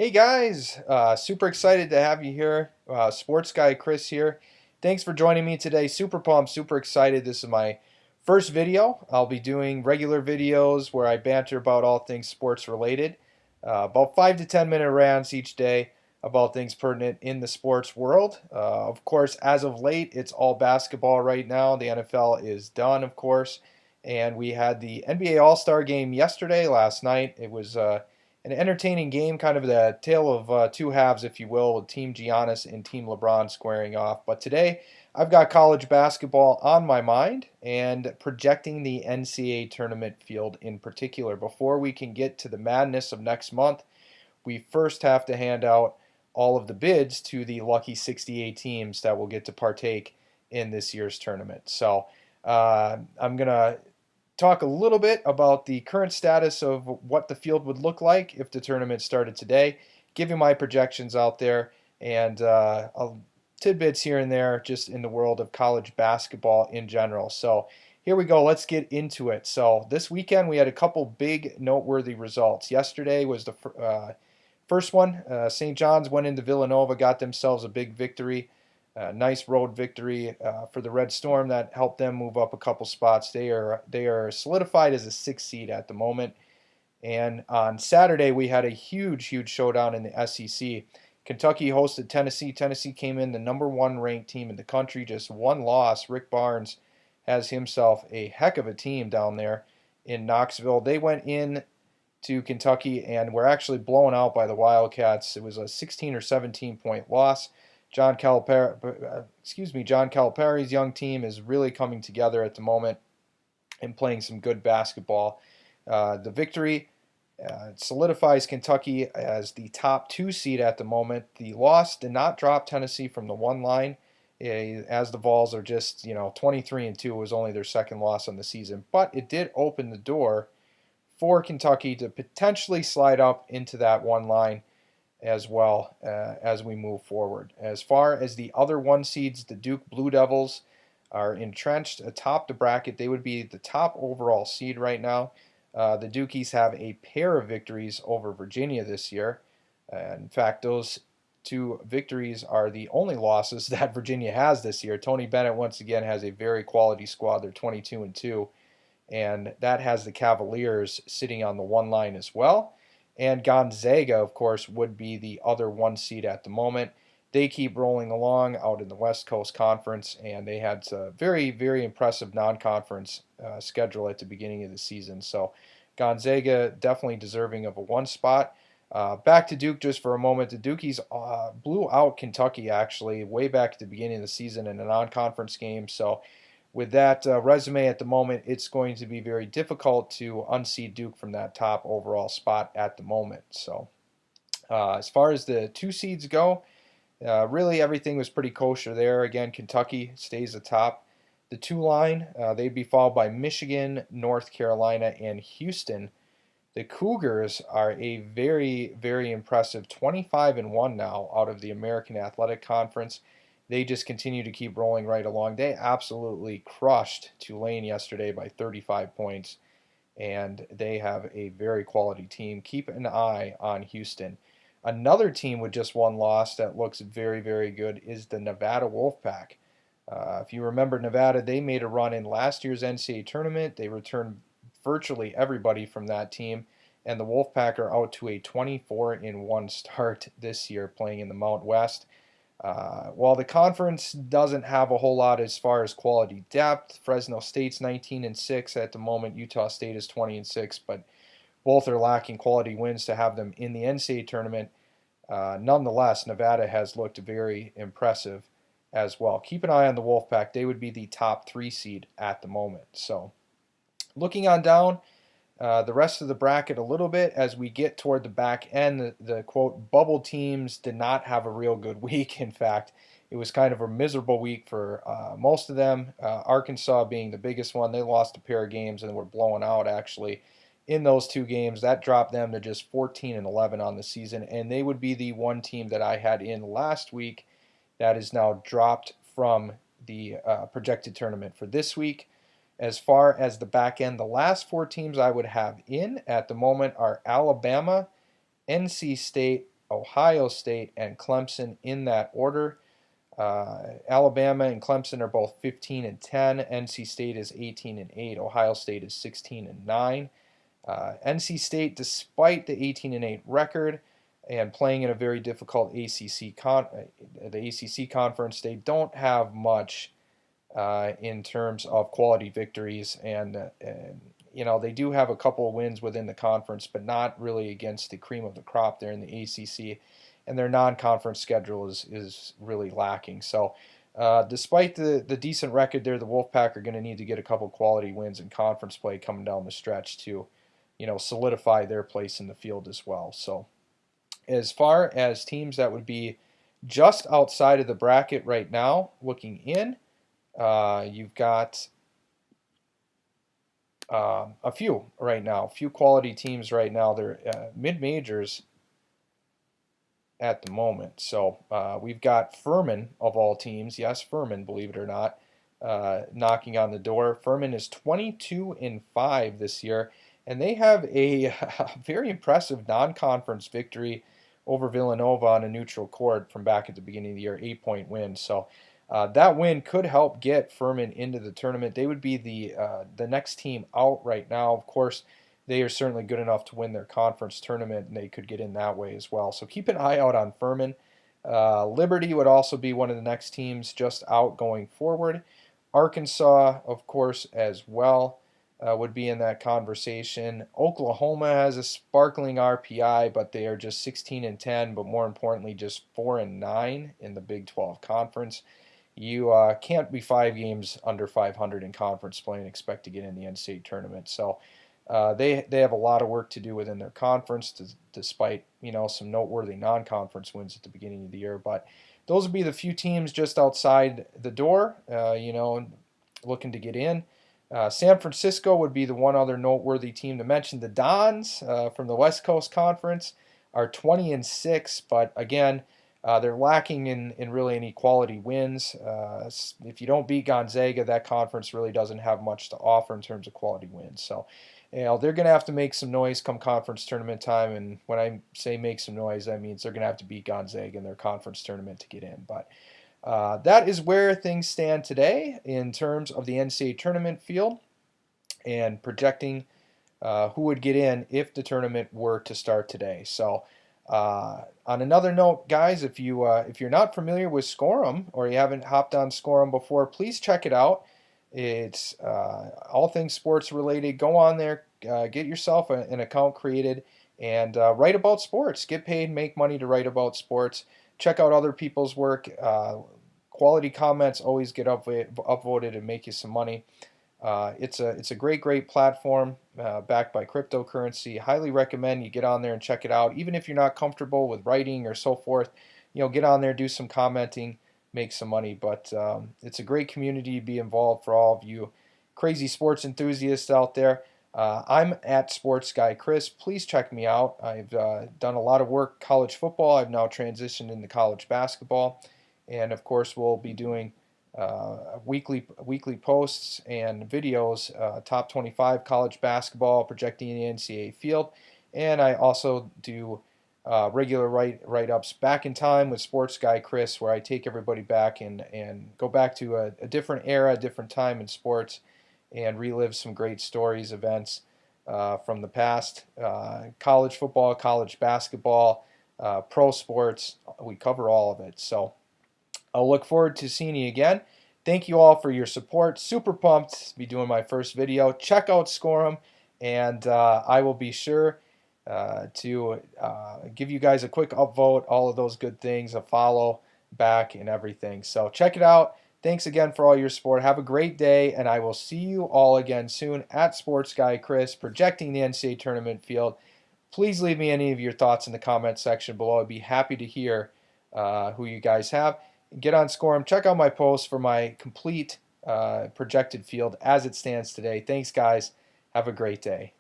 Hey guys, super excited to have you here. Sports guy Chris here. Thanks for joining me today. Super pumped, super excited. This is my first video. I'll be doing regular videos where I banter about all things sports related, about 5 to 10 minute rants each day about things pertinent in the sports world. Of course, as of late, it's all basketball right now. The NFL is done, of course, and we had the NBA All-Star game yesterday, last night. It was an entertaining game, kind of the tale of two halves, if you will, with Team Giannis and Team LeBron squaring off. But today, I've got college basketball on my mind and projecting the NCAA tournament field in particular. Before we can get to the madness of next month, we first have to hand out all of the bids to the lucky 68 teams that will get to partake in this year's tournament. So I'm going to talk a little bit about the current status of what the field would look like if the tournament started today, give you my projections out there, and tidbits here and there just in the world of college basketball in general. So here we go. Let's get into it. So this weekend we had a couple big noteworthy results. Yesterday was the first one. St. John's went into Villanova, got themselves a big victory. Nice road victory for the Red Storm that helped them move up a couple spots. They are solidified as a 6th seed at the moment. And on Saturday we had a huge showdown in the SEC. Kentucky hosted Tennessee. Tennessee came in the #1 ranked team in the country, just one loss. Rick Barnes has himself a heck of a team down there in Knoxville. They went in to Kentucky and were actually blown out by the Wildcats. It was a 16 or 17 point loss. John Calipari's young team is really coming together at the moment and playing some good basketball. The victory solidifies Kentucky as the top 2 seed at the moment. The loss did not drop Tennessee from the 1 line, as the Vols are just 23-2. It was only their second loss on the season, but it did open the door for Kentucky to potentially slide up into that 1 line as well as we move forward. As far as the other 1 seeds, the Duke Blue Devils are entrenched atop the bracket. They would be the top overall seed right now. The Dukies have a pair of victories over Virginia this year. In fact, those 2 victories are the only losses that Virginia has this year. Tony Bennett once again has a very quality squad. They're 22-2, and that has the Cavaliers sitting on the 1 line as well. And Gonzaga, of course, would be the other 1 seed at the moment. They keep rolling along out in the West Coast Conference, and they had a very impressive non-conference schedule at the beginning of the season. So Gonzaga definitely deserving of a 1 spot. Back to Duke just for a moment. The Dukies blew out Kentucky, actually, way back at the beginning of the season in a non-conference game. So with that resume at the moment, it's going to be very difficult to unseed Duke from that top overall spot at the moment. So as far as the 2 seeds go, really everything was pretty kosher there. Again, Kentucky stays atop. The 2 line, they'd be followed by Michigan, North Carolina, and Houston. The Cougars are a very impressive 25-1 now out of the American Athletic Conference. They just continue to keep rolling right along. They absolutely crushed Tulane yesterday by 35 points, and they have a very quality team. Keep an eye on Houston. Another team with just 1 loss that looks very good is the Nevada Wolfpack. If you remember Nevada, they made a run in last year's NCAA tournament. They returned virtually everybody from that team, and the Wolfpack are out to a 24-1 start this year playing in the Mount West. While the conference doesn't have a whole lot as far as quality depth, Fresno State's 19-6 at the moment. Utah State is 20-6, but both are lacking quality wins to have them in the NCAA tournament. Nonetheless, Nevada has looked very impressive as well. Keep an eye on the Wolfpack. They would be the top 3 seed at the moment. So looking on down, the rest of the bracket a little bit as we get toward the back end. The quote bubble teams did not have a real good week. In fact, it was kind of a miserable week for most of them. Arkansas being the biggest one. They lost a pair of games and were blown out actually in those 2 games. That dropped them to just 14-11 on the season, and they would be the 1 team that I had in last week that is now dropped from the projected tournament for this week. As far as the back end, the last 4 teams I would have in at the moment are Alabama, NC State, Ohio State, and Clemson in that order. Alabama and Clemson are both 15 and 10. NC State is 18 and 8. Ohio State is 16 and 9. NC State, despite the 18 and 8 record and playing in a very difficult the ACC conference, they don't have much in terms of quality victories, and they do have a couple of wins within the conference, but not really against the cream of the crop there in the ACC, and their non-conference schedule is really lacking. So despite the decent record there, the Wolfpack are going to need to get a couple quality wins in conference play coming down the stretch to solidify their place in the field as well. So as far as teams that would be just outside of the bracket right now, looking in, you've got a few right now, a few quality teams right now. They're mid-majors at the moment. So we've got Furman, of all teams. Yes, Furman, believe it or not, knocking on the door. Furman is 22 and 5 this year, and they have a very impressive non-conference victory over Villanova on a neutral court from back at the beginning of the year, 8-point win. So that win could help get Furman into the tournament. They would be the next team out right now. Of course, they are certainly good enough to win their conference tournament, and they could get in that way as well. So keep an eye out on Furman. Liberty would also be one of the next teams just out going forward. Arkansas, of course, as well, would be in that conversation. Oklahoma has a sparkling RPI, but they are just 16 and 10, but more importantly, just 4 and 9 in the Big 12 conference. You can't be 5 games under 500 in conference play and expect to get in the NCAA tournament. So they have a lot of work to do within their conference, despite some noteworthy non-conference wins at the beginning of the year. But those would be the few teams just outside the door, looking to get in. San Francisco would be the one other noteworthy team to mention. The Dons from the West Coast Conference are 20 and 6, but again, they're lacking in really any quality wins. If you don't beat Gonzaga, that conference really doesn't have much to offer in terms of quality wins. So, they're going to have to make some noise come conference tournament time. And when I say make some noise, that means they're going to have to beat Gonzaga in their conference tournament to get in. But that is where things stand today in terms of the NCAA tournament field and projecting who would get in if the tournament were to start today. So, on another note, guys, if you're not familiar with Scorum or you haven't hopped on Scorum before, please check it out. It's all things sports related. Go on there, get yourself an account created, and write about sports. Get paid, make money to write about sports. Check out other people's work. Quality comments always get upvoted and make you some money. It's a great platform backed by cryptocurrency. Highly recommend you get on there and check it out. Even if you're not comfortable with writing or so forth, get on there, do some commenting, make some money. But it's a great community to be involved for all of you crazy sports enthusiasts out there. I'm at sportsguychris. Please check me out. I've done a lot of work college football. I've now transitioned into college basketball, and of course we'll be doing weekly posts and videos, top 25 college basketball, projecting the NCAA field, and I also do regular write-ups back in time with Sports Guy Chris, where I take everybody back and go back to a different era, a different time in sports, and relive some great stories, events from the past. College football, college basketball, pro sports, we cover all of it. So I'll look forward to seeing you again. Thank you all for your support. Super pumped to be doing my first video. Check out Scorum, and I will be sure to give you guys a quick upvote, all of those good things, a follow back and everything. So check it out. Thanks again for all your support. Have a great day, and I will see you all again soon at Sports Guy Chris, projecting the NCAA tournament field. Please leave me any of your thoughts in the comment section below. I'd be happy to hear who you guys have. Get on Scorum. Check out my posts for my complete projected field as it stands today. Thanks, guys. Have a great day.